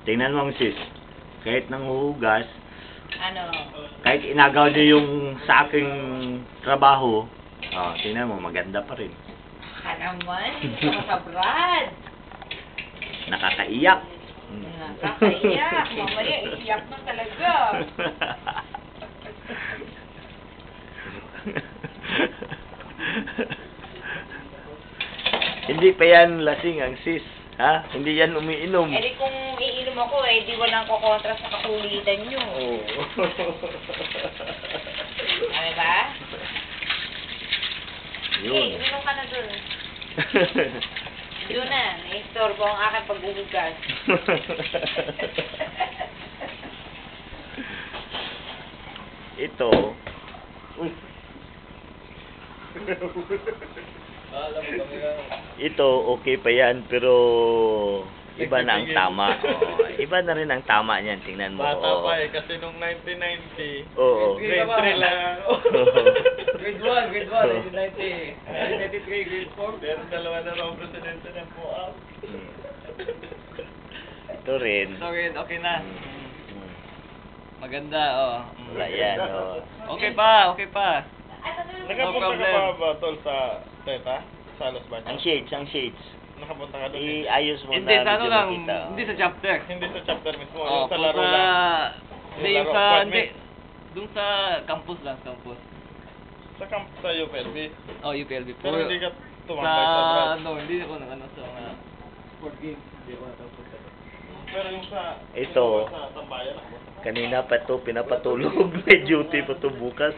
Tingnan mo ang sis. Kahit nanghuhugas, Ano? kahit inagaw niyo yung sa aking trabaho, tingnan mo, maganda pa rin. Ka naman, hindi ka masabrad. Nakakaiyak. Nakakaiyak. Mamaya, iiyak na talaga. Hindi pa yan lasing ang sis. Ha? Hindi yan umiinom. Eh di kung iinom ako, di walang kukontra sa kakulitan nyo. Oo. Ano ba? Yun. Inom ka na dun. Doon na, na-istorbo ang aking pagbubugas. Ito. Ito, okay pa yan, pero iba na ang tama. Iba na rin ang tama niyan, tingnan mo. Bata pa kasi nung 1990. Oo. Grade 3 lang. Grade 1, grade 1, 1993, grade 4. Pero dalawa na raw presidente ng PUAP. Ito rin. So, okay na. Maganda, Wala yan, Okay pa, okay pa. Nakapunta ka pa ba, tol, sa Teta? Sa Los Baños? Ang shades. Nakapunta ka doon? Iayos mo Hindi, na. sa ano medyo lang, makita. hindi sa chapter. Hindi sa chapter mismo, Oh, yung sa laro kung lang. Hindi, Yung yung laro, sa, apartment. hindi. Doon sa campus lang, campus. Sa UPLB. Oh, UPLB. Pero hindi ka Sa, tumambay sa abroad. no, hindi ako nang ano sa mga sport games. Hindi ako natapos. Pero yung sa... Ito. yung sa Tambayan ako. Kanina pa ito pinapatulog. May duty pa ito bukas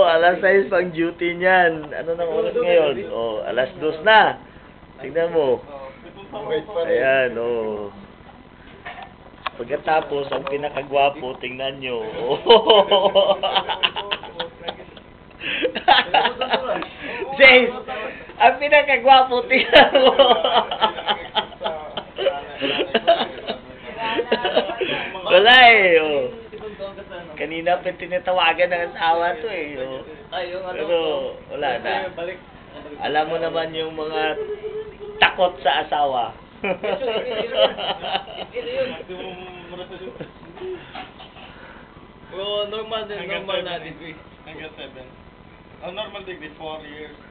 alas 6 pang duty niyan. Ano nang oras ngayon? Alas 2 na. Tingnan mo. Ayan, Pagkatapos, ang pinakagwapo, tingnan nyo. Jace, ang pinakagwapo, tingnan mo. Wala Kanina pa tinatawagan ng asawa to Pero wala na. Alam mo naman yung mga takot sa asawa. Normal na degree. Hanggang 7. Ang normal degree, 4 years.